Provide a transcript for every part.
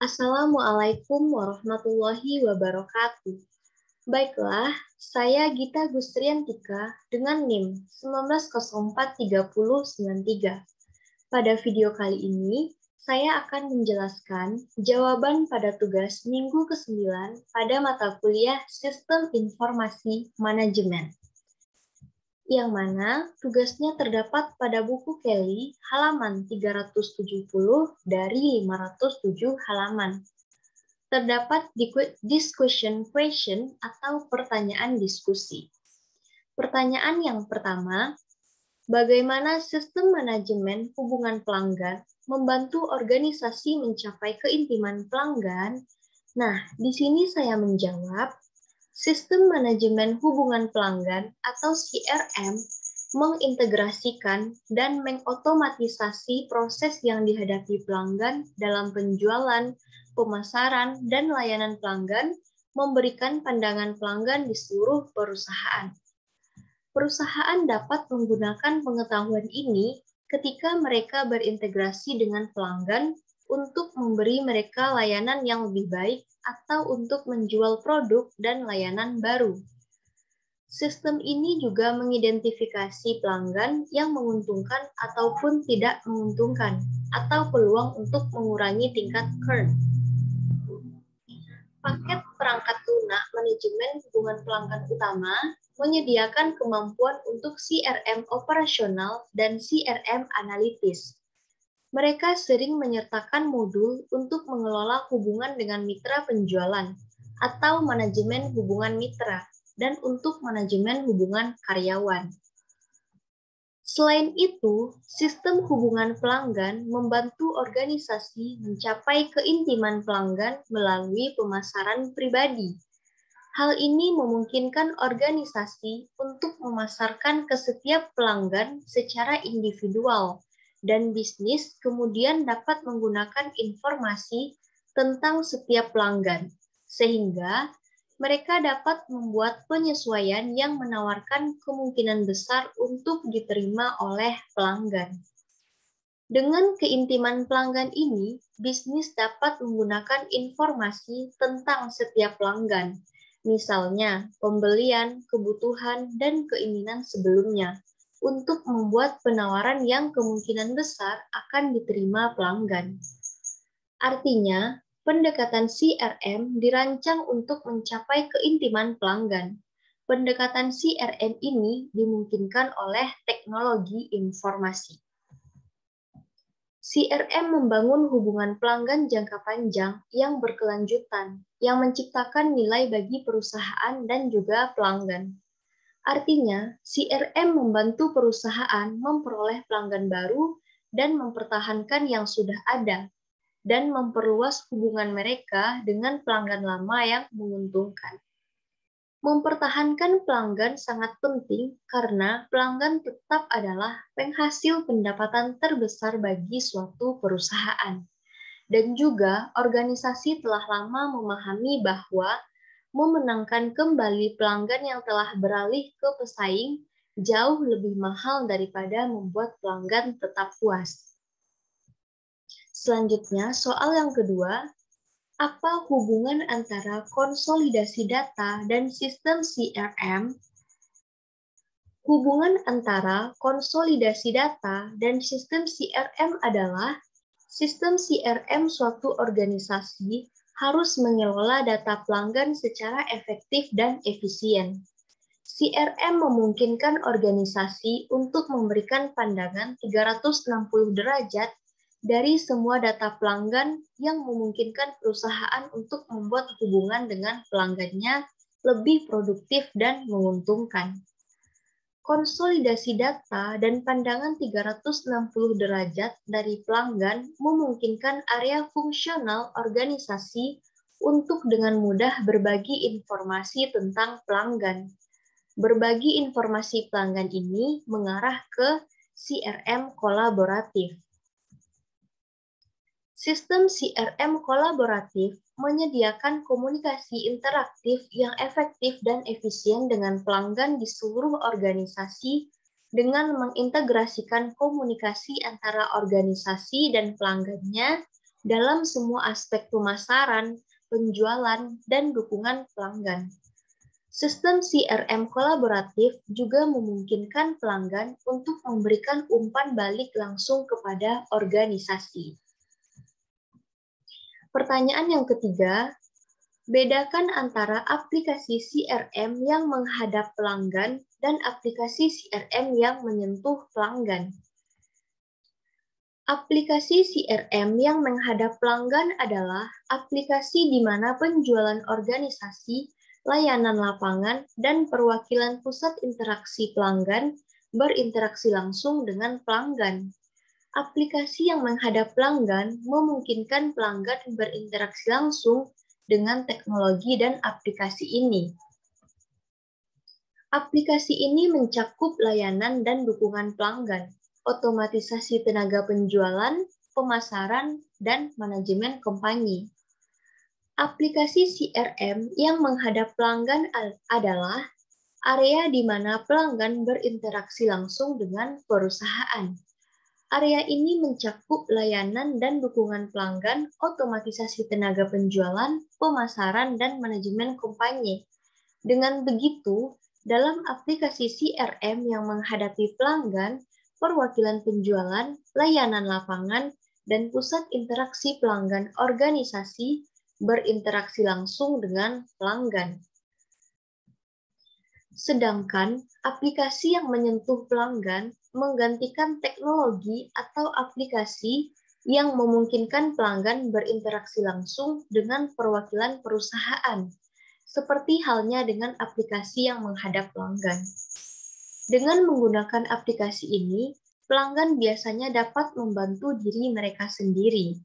Assalamualaikum warahmatullahi wabarakatuh. Baiklah, saya Gita Gustriantika dengan NIM 19043093. Pada video kali ini, saya akan menjelaskan jawaban pada tugas minggu ke-9 pada mata kuliah Sistem Informasi Manajemen, yang mana tugasnya terdapat pada buku Kelly halaman 370 dari 507 halaman. Terdapat discussion question atau pertanyaan diskusi. Pertanyaan yang pertama, bagaimana sistem manajemen hubungan pelanggan membantu organisasi mencapai keintiman pelanggan? Nah, di sini saya menjawab, sistem manajemen hubungan pelanggan atau CRM mengintegrasikan dan mengotomatisasi proses yang dihadapi pelanggan dalam penjualan, pemasaran, dan layanan pelanggan, memberikan pandangan pelanggan di seluruh perusahaan. Perusahaan dapat menggunakan pengetahuan ini ketika mereka berintegrasi dengan pelanggan untuk memberi mereka layanan yang lebih baik atau untuk menjual produk dan layanan baru. Sistem ini juga mengidentifikasi pelanggan yang menguntungkan ataupun tidak menguntungkan, atau peluang untuk mengurangi tingkat churn. Paket perangkat lunak manajemen hubungan pelanggan utama menyediakan kemampuan untuk CRM operasional dan CRM analitis. Mereka sering menyertakan modul untuk mengelola hubungan dengan mitra penjualan atau manajemen hubungan mitra, dan untuk manajemen hubungan karyawan. Selain itu, sistem hubungan pelanggan membantu organisasi mencapai keintiman pelanggan melalui pemasaran pribadi. Hal ini memungkinkan organisasi untuk memasarkan ke setiap pelanggan secara individual, dan bisnis kemudian dapat menggunakan informasi tentang setiap pelanggan, sehingga mereka dapat membuat penyesuaian yang menawarkan kemungkinan besar untuk diterima oleh pelanggan. Dengan keintiman pelanggan ini, bisnis dapat menggunakan informasi tentang setiap pelanggan, misalnya pembelian, kebutuhan, dan keinginan sebelumnya, untuk membuat penawaran yang kemungkinan besar akan diterima pelanggan. Artinya, pendekatan CRM dirancang untuk mencapai keintiman pelanggan. Pendekatan CRM ini dimungkinkan oleh teknologi informasi. CRM membangun hubungan pelanggan jangka panjang yang berkelanjutan, yang menciptakan nilai bagi perusahaan dan juga pelanggan. Artinya, CRM membantu perusahaan memperoleh pelanggan baru dan mempertahankan yang sudah ada, dan memperluas hubungan mereka dengan pelanggan lama yang menguntungkan. Mempertahankan pelanggan sangat penting karena pelanggan tetap adalah penghasil pendapatan terbesar bagi suatu perusahaan. Dan juga organisasi telah lama memahami bahwa memenangkan kembali pelanggan yang telah beralih ke pesaing jauh lebih mahal daripada membuat pelanggan tetap puas. Selanjutnya, soal yang kedua, apa hubungan antara konsolidasi data dan sistem CRM? Hubungan antara konsolidasi data dan sistem CRM adalah sistem CRM suatu organisasi harus mengelola data pelanggan secara efektif dan efisien. CRM memungkinkan organisasi untuk memberikan pandangan 360 derajat dari semua data pelanggan yang memungkinkan perusahaan untuk membuat hubungan dengan pelanggannya lebih produktif dan menguntungkan. Konsolidasi data dan pandangan 360 derajat dari pelanggan memungkinkan area fungsional organisasi untuk dengan mudah berbagi informasi tentang pelanggan. Berbagi informasi pelanggan ini mengarah ke CRM kolaboratif. Sistem CRM kolaboratif menyediakan komunikasi interaktif yang efektif dan efisien dengan pelanggan di seluruh organisasi dengan mengintegrasikan komunikasi antara organisasi dan pelanggannya dalam semua aspek pemasaran, penjualan, dan dukungan pelanggan. Sistem CRM kolaboratif juga memungkinkan pelanggan untuk memberikan umpan balik langsung kepada organisasi. Pertanyaan yang ketiga, bedakan antara aplikasi CRM yang menghadap pelanggan dan aplikasi CRM yang menyentuh pelanggan. Aplikasi CRM yang menghadap pelanggan adalah aplikasi di mana penjualan organisasi, layanan lapangan, dan perwakilan pusat interaksi pelanggan berinteraksi langsung dengan pelanggan. Aplikasi yang menghadap pelanggan memungkinkan pelanggan berinteraksi langsung dengan teknologi dan aplikasi ini. Aplikasi ini mencakup layanan dan dukungan pelanggan, otomatisasi tenaga penjualan, pemasaran, dan manajemen kompani. Aplikasi CRM yang menghadap pelanggan adalah area di mana pelanggan berinteraksi langsung dengan perusahaan. Area ini mencakup layanan dan dukungan pelanggan, otomatisasi tenaga penjualan, pemasaran, dan manajemen kompani. Dengan begitu, dalam aplikasi CRM yang menghadapi pelanggan, perwakilan penjualan, layanan lapangan, dan pusat interaksi pelanggan organisasi berinteraksi langsung dengan pelanggan. Sedangkan aplikasi yang menyentuh pelanggan menggantikan teknologi atau aplikasi yang memungkinkan pelanggan berinteraksi langsung dengan perwakilan perusahaan, seperti halnya dengan aplikasi yang menghadap pelanggan. Dengan menggunakan aplikasi ini, pelanggan biasanya dapat membantu diri mereka sendiri.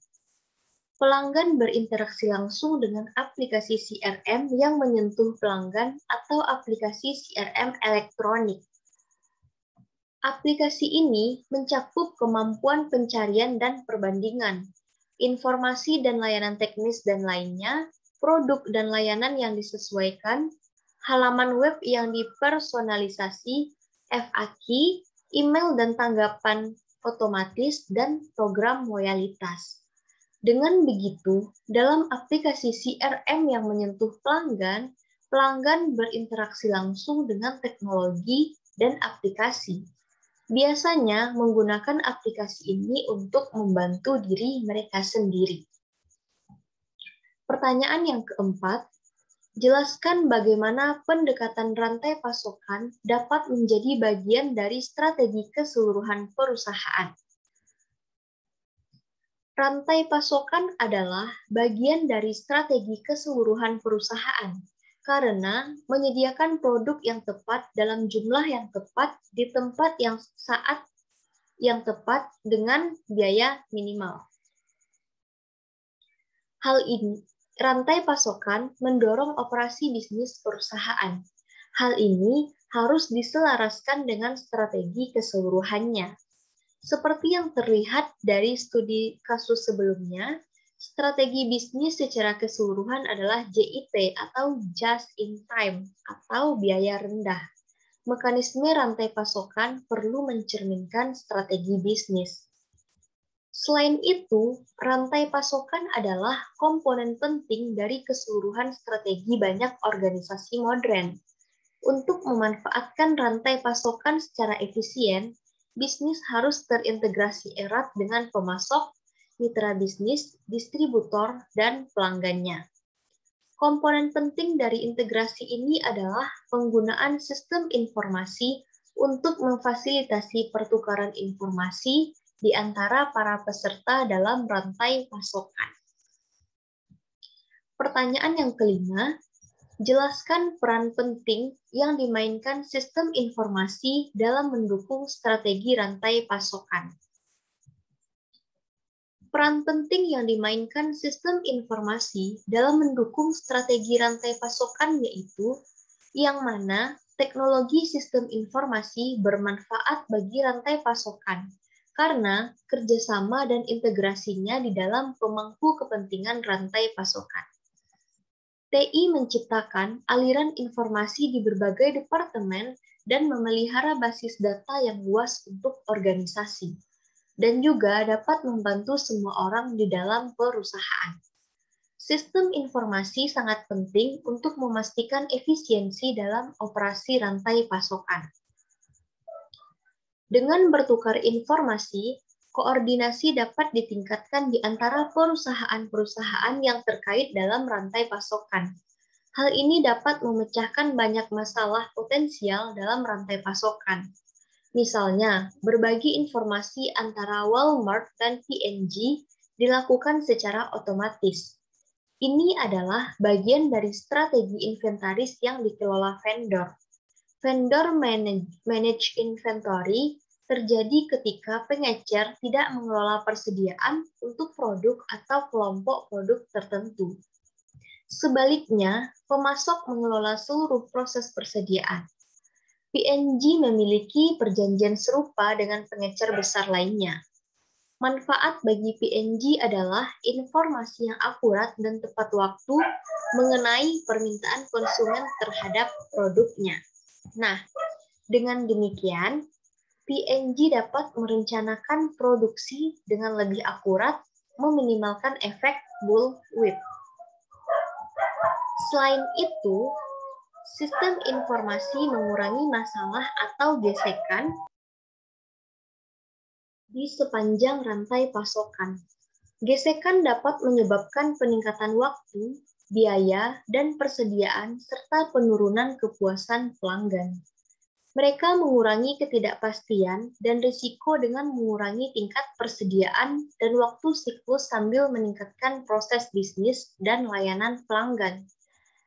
Pelanggan berinteraksi langsung dengan aplikasi CRM yang menyentuh pelanggan atau aplikasi CRM elektronik. Aplikasi ini mencakup kemampuan pencarian dan perbandingan, informasi dan layanan teknis dan lainnya, produk dan layanan yang disesuaikan, halaman web yang dipersonalisasi, FAQ, email dan tanggapan otomatis, dan program loyalitas. Dengan begitu, dalam aplikasi CRM yang menyentuh pelanggan, pelanggan berinteraksi langsung dengan teknologi dan aplikasi. Biasanya menggunakan aplikasi ini untuk membantu diri mereka sendiri. Pertanyaan yang keempat, jelaskan bagaimana pendekatan rantai pasokan dapat menjadi bagian dari strategi keseluruhan perusahaan. Rantai pasokan adalah bagian dari strategi keseluruhan perusahaan karena menyediakan produk yang tepat dalam jumlah yang tepat di tempat yang saat yang tepat dengan biaya minimal. Hal ini, rantai pasokan mendorong operasi bisnis perusahaan. Hal ini harus diselaraskan dengan strategi keseluruhannya. Seperti yang terlihat dari studi kasus sebelumnya, strategi bisnis secara keseluruhan adalah JIT atau Just in Time atau biaya rendah. Mekanisme rantai pasokan perlu mencerminkan strategi bisnis. Selain itu, rantai pasokan adalah komponen penting dari keseluruhan strategi banyak organisasi modern. Untuk memanfaatkan rantai pasokan secara efisien, bisnis harus terintegrasi erat dengan pemasok, mitra bisnis, distributor, dan pelanggannya. Komponen penting dari integrasi ini adalah penggunaan sistem informasi untuk memfasilitasi pertukaran informasi di antara para peserta dalam rantai pasokan. Pertanyaan yang kelima, jelaskan peran penting yang dimainkan sistem informasi dalam mendukung strategi rantai pasokan. Peran penting yang dimainkan sistem informasi dalam mendukung strategi rantai pasokan yaitu yang mana teknologi sistem informasi bermanfaat bagi rantai pasokan karena kerjasama dan integrasinya di dalam pemangku kepentingan rantai pasokan. TI menciptakan aliran informasi di berbagai departemen dan memelihara basis data yang luas untuk organisasi. dan juga dapat membantu semua orang di dalam perusahaan. Sistem informasi sangat penting untuk memastikan efisiensi dalam operasi rantai pasokan. Dengan bertukar informasi, koordinasi dapat ditingkatkan di antara perusahaan-perusahaan yang terkait dalam rantai pasokan. Hal ini dapat memecahkan banyak masalah potensial dalam rantai pasokan. Misalnya, berbagi informasi antara Walmart dan P&G dilakukan secara otomatis. Ini adalah bagian dari strategi inventaris yang dikelola vendor. Vendor manage inventory terjadi ketika pengecer tidak mengelola persediaan untuk produk atau kelompok produk tertentu. Sebaliknya, pemasok mengelola seluruh proses persediaan. P&G memiliki perjanjian serupa dengan pengecer besar lainnya. Manfaat bagi P&G adalah informasi yang akurat dan tepat waktu mengenai permintaan konsumen terhadap produknya. Nah, dengan demikian, P&G dapat merencanakan produksi dengan lebih akurat, meminimalkan efek bullwhip. Selain itu, sistem informasi mengurangi masalah atau gesekan di sepanjang rantai pasokan. Gesekan dapat menyebabkan peningkatan waktu, biaya, dan persediaan, serta penurunan kepuasan pelanggan. Mereka mengurangi ketidakpastian dan risiko dengan mengurangi tingkat persediaan dan waktu siklus sambil meningkatkan proses bisnis dan layanan pelanggan.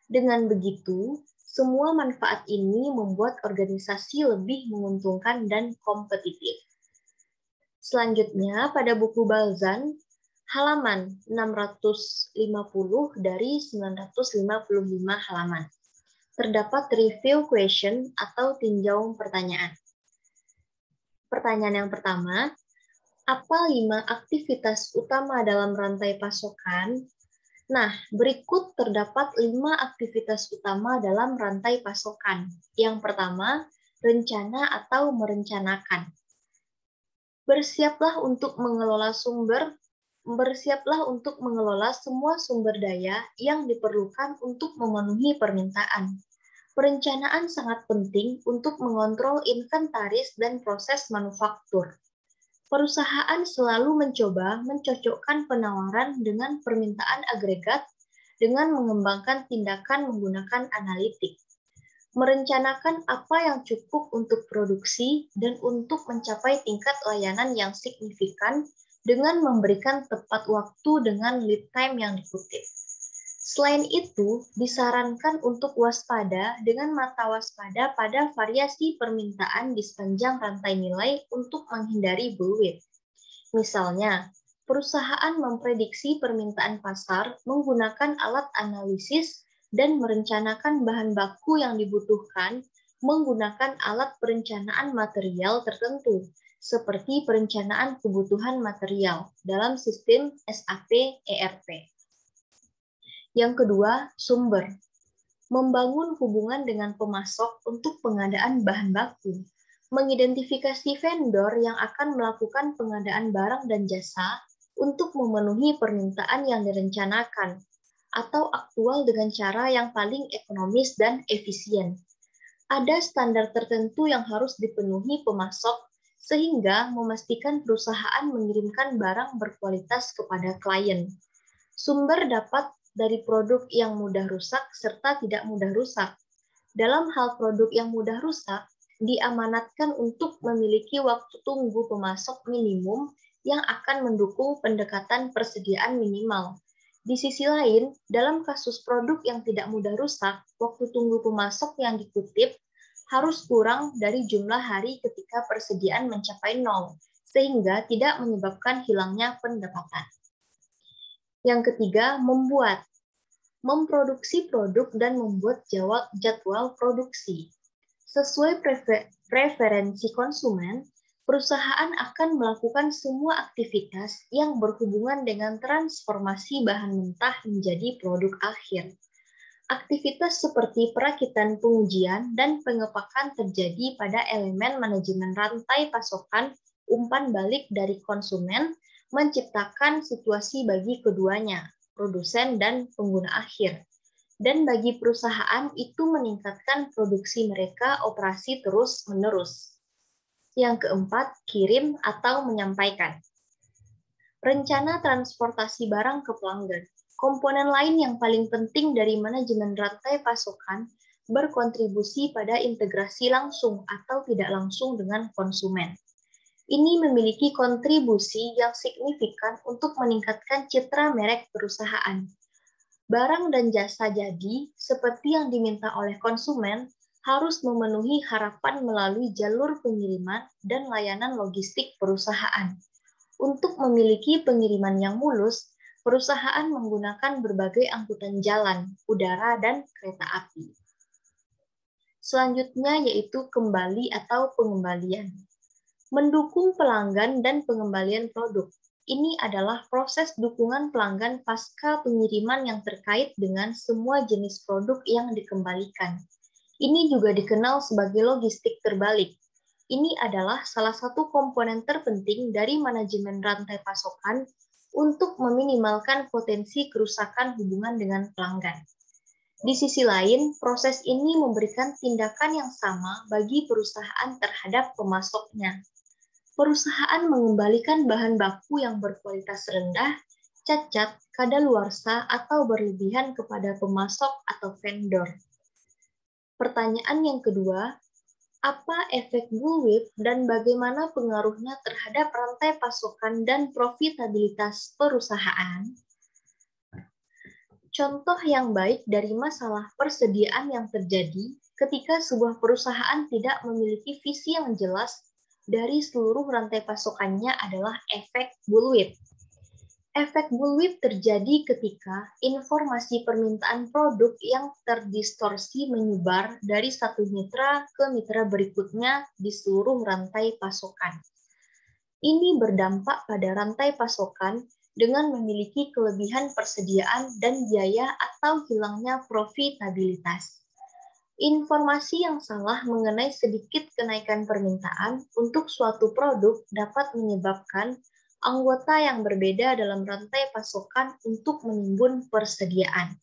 Dengan begitu, semua manfaat ini membuat organisasi lebih menguntungkan dan kompetitif. Selanjutnya, pada buku Balzan, halaman 650 dari 955 halaman, terdapat review question atau tinjau pertanyaan. Pertanyaan yang pertama, apa 5 aktivitas utama dalam rantai pasokan? Nah, berikut terdapat 5 aktivitas utama dalam rantai pasokan. Yang pertama, rencana atau merencanakan. Bersiaplah untuk mengelola semua sumber daya yang diperlukan untuk memenuhi permintaan. Perencanaan sangat penting untuk mengontrol inventaris dan proses manufaktur. Perusahaan selalu mencoba mencocokkan penawaran dengan permintaan agregat dengan mengembangkan tindakan menggunakan analitik. Merencanakan apa yang cukup untuk produksi dan untuk mencapai tingkat layanan yang signifikan dengan memberikan tepat waktu dengan lead time yang dikutip. Selain itu, disarankan untuk waspada dengan mata waspada pada variasi permintaan di sepanjang rantai nilai untuk menghindari bullwhip. Misalnya, perusahaan memprediksi permintaan pasar menggunakan alat analisis dan merencanakan bahan baku yang dibutuhkan menggunakan alat perencanaan material tertentu, seperti perencanaan kebutuhan material dalam sistem SAP ERP. Yang kedua, sumber. Membangun hubungan dengan pemasok untuk pengadaan bahan baku. Mengidentifikasi vendor yang akan melakukan pengadaan barang dan jasa untuk memenuhi permintaan yang direncanakan, atau aktual dengan cara yang paling ekonomis dan efisien. Ada standar tertentu yang harus dipenuhi pemasok sehingga memastikan perusahaan mengirimkan barang berkualitas kepada klien. Sumber dapat dari produk yang mudah rusak serta tidak mudah rusak. Dalam hal produk yang mudah rusak, diamanatkan untuk memiliki waktu tunggu pemasok minimum yang akan mendukung pendekatan persediaan minimal. Di sisi lain, dalam kasus produk yang tidak mudah rusak, waktu tunggu pemasok yang dikutip harus kurang dari jumlah hari ketika persediaan mencapai 0, sehingga tidak menyebabkan hilangnya pendapatan. Yang ketiga, memproduksi produk dan membuat jadwal produksi. Sesuai preferensi konsumen, perusahaan akan melakukan semua aktivitas yang berhubungan dengan transformasi bahan mentah menjadi produk akhir. Aktivitas seperti perakitan pengujian dan pengepakan terjadi pada elemen manajemen rantai pasokan umpan balik dari konsumen menciptakan situasi bagi keduanya, produsen dan pengguna akhir. Dan bagi perusahaan itu meningkatkan produksi mereka operasi terus-menerus. Yang keempat, kirim atau menyampaikan. Rencana transportasi barang ke pelanggan. Komponen lain yang paling penting dari manajemen rantai pasokan berkontribusi pada integrasi langsung atau tidak langsung dengan konsumen. Ini memiliki kontribusi yang signifikan untuk meningkatkan citra merek perusahaan. Barang dan jasa jadi, seperti yang diminta oleh konsumen, harus memenuhi harapan melalui jalur pengiriman dan layanan logistik perusahaan. Untuk memiliki pengiriman yang mulus, perusahaan menggunakan berbagai angkutan jalan, udara, dan kereta api. Selanjutnya yaitu kembali atau pengembalian. Mendukung pelanggan dan pengembalian produk. Ini adalah proses dukungan pelanggan pasca pengiriman yang terkait dengan semua jenis produk yang dikembalikan. Ini juga dikenal sebagai logistik terbalik. Ini adalah salah satu komponen terpenting dari manajemen rantai pasokan untuk meminimalkan potensi kerusakan hubungan dengan pelanggan. Di sisi lain, proses ini memberikan tindakan yang sama bagi perusahaan terhadap pemasoknya. Perusahaan mengembalikan bahan baku yang berkualitas rendah, cacat, kadaluarsa, atau berlebihan kepada pemasok atau vendor. Pertanyaan yang kedua, apa efek bullwhip dan bagaimana pengaruhnya terhadap rantai pasokan dan profitabilitas perusahaan? Contoh yang baik dari masalah persediaan yang terjadi ketika sebuah perusahaan tidak memiliki visi yang jelas dari seluruh rantai pasokannya adalah efek bullwhip. Efek bullwhip terjadi ketika informasi permintaan produk yang terdistorsi menyebar dari satu mitra ke mitra berikutnya di seluruh rantai pasokan. Ini berdampak pada rantai pasokan dengan memiliki kelebihan persediaan dan biaya atau hilangnya profitabilitas. Informasi yang salah mengenai sedikit kenaikan permintaan untuk suatu produk dapat menyebabkan anggota yang berbeda dalam rantai pasokan untuk menimbun persediaan.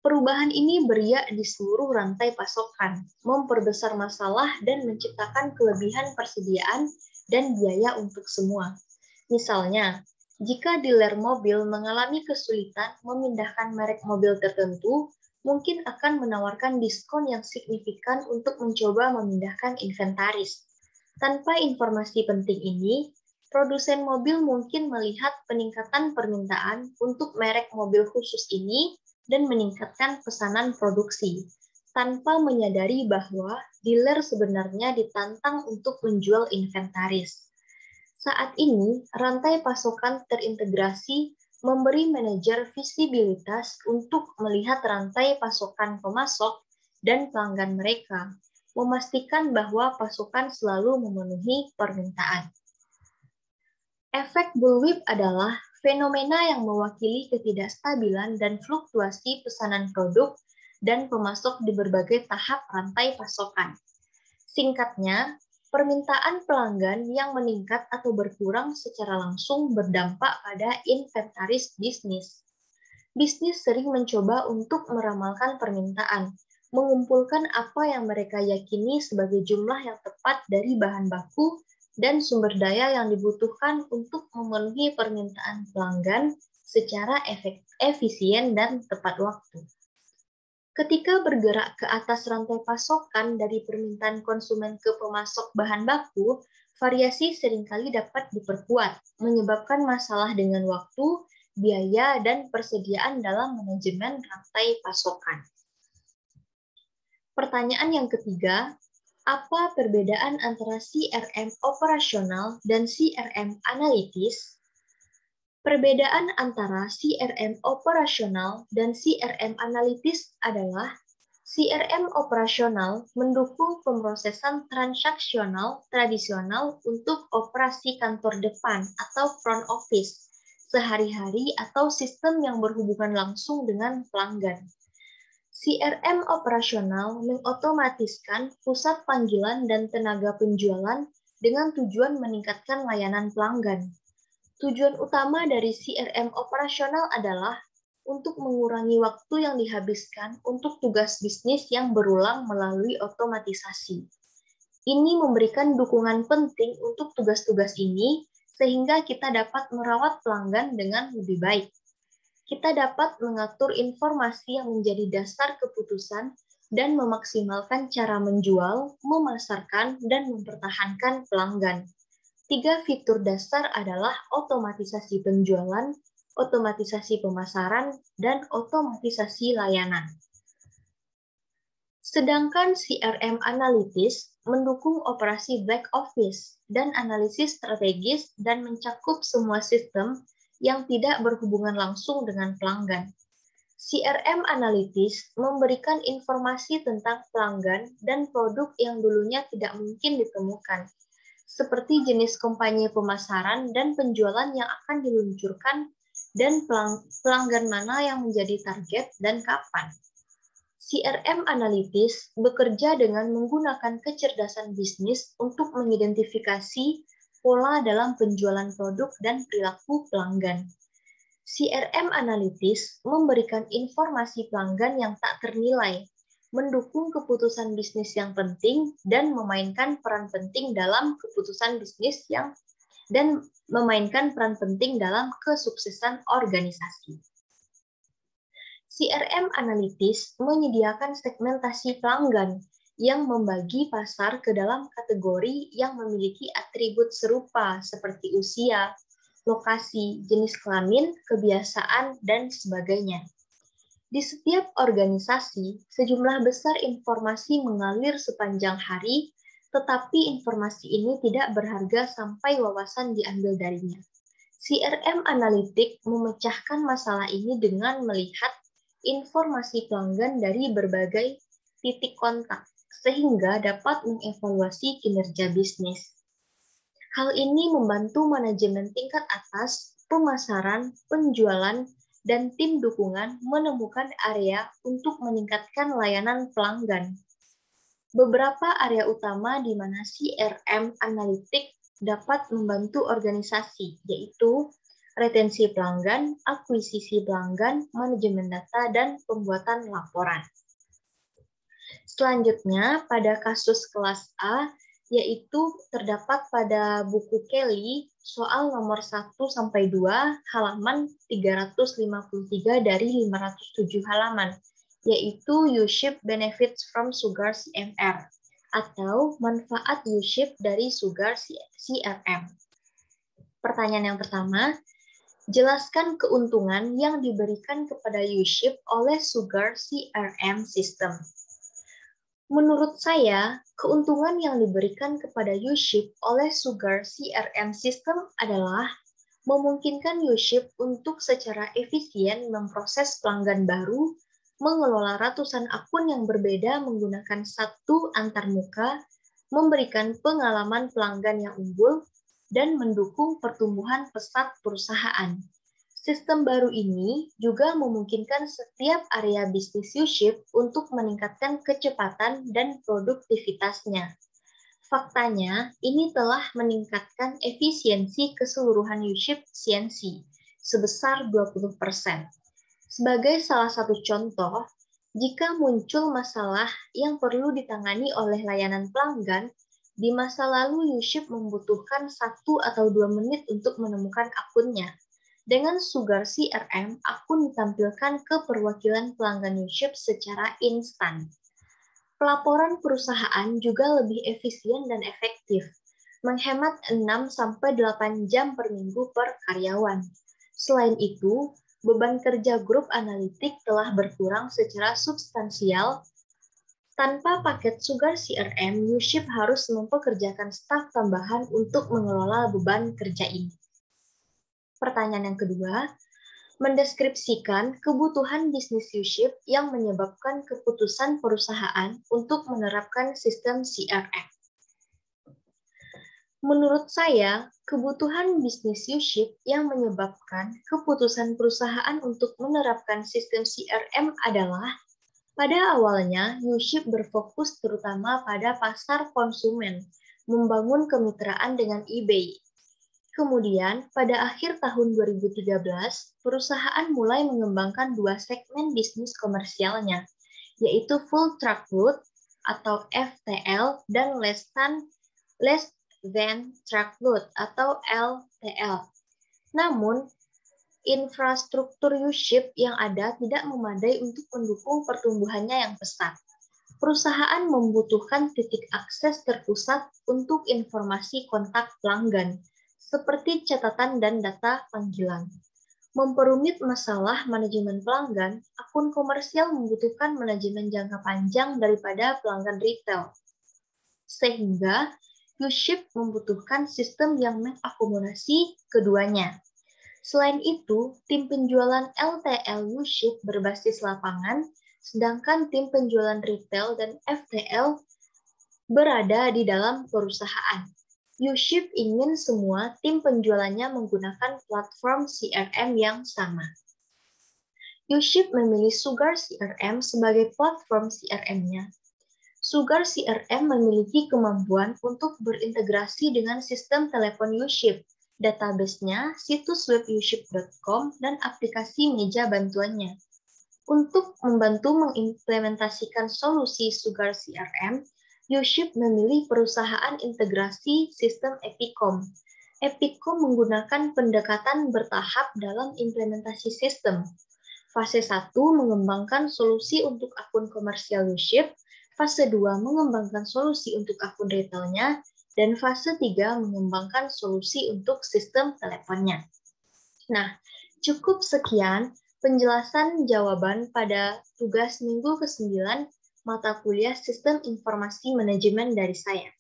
Perubahan ini beriak di seluruh rantai pasokan, memperbesar masalah dan menciptakan kelebihan persediaan dan biaya untuk semua. Misalnya, jika dealer mobil mengalami kesulitan memindahkan merek mobil tertentu, mungkin akan menawarkan diskon yang signifikan untuk mencoba memindahkan inventaris. Tanpa informasi penting ini, produsen mobil mungkin melihat peningkatan permintaan untuk merek mobil khusus ini dan meningkatkan pesanan produksi, tanpa menyadari bahwa dealer sebenarnya ditantang untuk menjual inventaris. Saat ini, rantai pasokan terintegrasi memberi manajer visibilitas untuk melihat rantai pasokan pemasok dan pelanggan mereka, memastikan bahwa pasokan selalu memenuhi permintaan. Efek bullwhip adalah fenomena yang mewakili ketidakstabilan dan fluktuasi pesanan produk dan pemasok di berbagai tahap rantai pasokan. Singkatnya, permintaan pelanggan yang meningkat atau berkurang secara langsung berdampak pada inventaris bisnis. Bisnis sering mencoba untuk meramalkan permintaan, mengumpulkan apa yang mereka yakini sebagai jumlah yang tepat dari bahan baku dan sumber daya yang dibutuhkan untuk memenuhi permintaan pelanggan secara efisien dan tepat waktu. Ketika bergerak ke atas rantai pasokan dari permintaan konsumen ke pemasok bahan baku, variasi seringkali dapat diperkuat, menyebabkan masalah dengan waktu, biaya, dan persediaan dalam manajemen rantai pasokan. Pertanyaan yang ketiga, apa perbedaan antara CRM operasional dan CRM analitis? Perbedaan antara CRM operasional dan CRM analitis adalah CRM operasional mendukung pemrosesan transaksional tradisional untuk operasi kantor depan atau front office, sehari-hari atau sistem yang berhubungan langsung dengan pelanggan. CRM operasional mengotomatiskan pusat panggilan dan tenaga penjualan dengan tujuan meningkatkan layanan pelanggan. Tujuan utama dari CRM operasional adalah untuk mengurangi waktu yang dihabiskan untuk tugas bisnis yang berulang melalui otomatisasi. Ini memberikan dukungan penting untuk tugas-tugas ini, sehingga kita dapat merawat pelanggan dengan lebih baik. Kita dapat mengatur informasi yang menjadi dasar keputusan dan memaksimalkan cara menjual, memasarkan, dan mempertahankan pelanggan. 3 fitur dasar adalah otomatisasi penjualan, otomatisasi pemasaran, dan otomatisasi layanan. Sedangkan CRM Analytics mendukung operasi back office dan analisis strategis dan mencakup semua sistem yang tidak berhubungan langsung dengan pelanggan. CRM Analytics memberikan informasi tentang pelanggan dan produk yang dulunya tidak mungkin ditemukan, seperti jenis kampanye pemasaran dan penjualan yang akan diluncurkan dan pelanggan mana yang menjadi target dan kapan. CRM Analytics bekerja dengan menggunakan kecerdasan bisnis untuk mengidentifikasi pola dalam penjualan produk dan perilaku pelanggan. CRM Analytics memberikan informasi pelanggan yang tak ternilai, mendukung keputusan bisnis yang penting, dan memainkan peran penting dalam kesuksesan organisasi. CRM Analytics menyediakan segmentasi pelanggan yang membagi pasar ke dalam kategori yang memiliki atribut serupa seperti usia, lokasi, jenis kelamin, kebiasaan, dan sebagainya. Di setiap organisasi, sejumlah besar informasi mengalir sepanjang hari, tetapi informasi ini tidak berharga sampai wawasan diambil darinya. CRM Analytics memecahkan masalah ini dengan melihat informasi pelanggan dari berbagai titik kontak, sehingga dapat mengevaluasi kinerja bisnis. Hal ini membantu manajemen tingkat atas, pemasaran, penjualan, dan tim dukungan menemukan area untuk meningkatkan layanan pelanggan. Beberapa area utama di mana CRM Analytics dapat membantu organisasi, yaitu retensi pelanggan, akuisisi pelanggan, manajemen data, dan pembuatan laporan. Selanjutnya, pada kasus kelas A, yaitu terdapat pada buku Kelly soal nomor 1-2 halaman 353 dari 507 halaman, yaitu U-Ship Benefits from Sugar CMR atau manfaat U-Ship dari Sugar CRM. Pertanyaan yang pertama, jelaskan keuntungan yang diberikan kepada U-Ship oleh Sugar CRM System. Menurut saya, keuntungan yang diberikan kepada U-Ship oleh Sugar CRM System adalah memungkinkan U-Ship untuk secara efisien memproses pelanggan baru, mengelola ratusan akun yang berbeda menggunakan satu antarmuka, memberikan pengalaman pelanggan yang unggul, dan mendukung pertumbuhan pesat perusahaan. Sistem baru ini juga memungkinkan setiap area bisnis U-Ship untuk meningkatkan kecepatan dan produktivitasnya. Faktanya, ini telah meningkatkan efisiensi keseluruhan U-Ship CNC sebesar 20%. Sebagai salah satu contoh, jika muncul masalah yang perlu ditangani oleh layanan pelanggan, di masa lalu U-Ship membutuhkan 1 atau 2 menit untuk menemukan akunnya. Dengan Sugar CRM, akun ditampilkan ke perwakilan pelanggan U-Ship secara instan. Pelaporan perusahaan juga lebih efisien dan efektif, menghemat 6-8 jam per minggu per karyawan. Selain itu, beban kerja grup analitik telah berkurang secara substansial. Tanpa paket Sugar CRM, U-Ship harus mempekerjakan staf tambahan untuk mengelola beban kerja ini. Pertanyaan yang kedua, mendeskripsikan kebutuhan bisnis U-Ship yang menyebabkan keputusan perusahaan untuk menerapkan sistem CRM. Menurut saya, kebutuhan bisnis U-Ship yang menyebabkan keputusan perusahaan untuk menerapkan sistem CRM adalah pada awalnya U-Ship berfokus terutama pada pasar konsumen, membangun kemitraan dengan eBay. Kemudian, pada akhir tahun 2013, perusahaan mulai mengembangkan dua segmen bisnis komersialnya, yaitu Full Truckload atau FTL dan Less Than Truckload atau LTL. Namun, infrastruktur U-Ship yang ada tidak memadai untuk mendukung pertumbuhannya yang pesat. Perusahaan membutuhkan titik akses terpusat untuk informasi kontak pelanggan, seperti catatan dan data panggilan. Memperumit masalah manajemen pelanggan, akun komersial membutuhkan manajemen jangka panjang daripada pelanggan retail. Sehingga, U-Ship membutuhkan sistem yang mengakomodasi keduanya. Selain itu, tim penjualan LTL U-Ship berbasis lapangan, sedangkan tim penjualan retail dan FTL berada di dalam perusahaan. U-Ship ingin semua tim penjualannya menggunakan platform CRM yang sama. U-Ship memilih Sugar CRM sebagai platform CRM-nya. Sugar CRM memiliki kemampuan untuk berintegrasi dengan sistem telepon U-Ship, database-nya, situs web uship.com, dan aplikasi meja bantuannya. Untuk membantu mengimplementasikan solusi Sugar CRM, U-Ship memilih perusahaan integrasi sistem Epicom. Epicom menggunakan pendekatan bertahap dalam implementasi sistem. Fase 1 mengembangkan solusi untuk akun komersial U-Ship, fase 2 mengembangkan solusi untuk akun retailnya, dan fase 3 mengembangkan solusi untuk sistem teleponnya. Nah, cukup sekian penjelasan jawaban pada tugas minggu ke-9 mata kuliah Sistem Informasi Manajemen dari saya.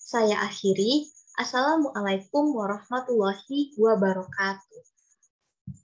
Saya akhiri. Assalamualaikum warahmatullahi wabarakatuh.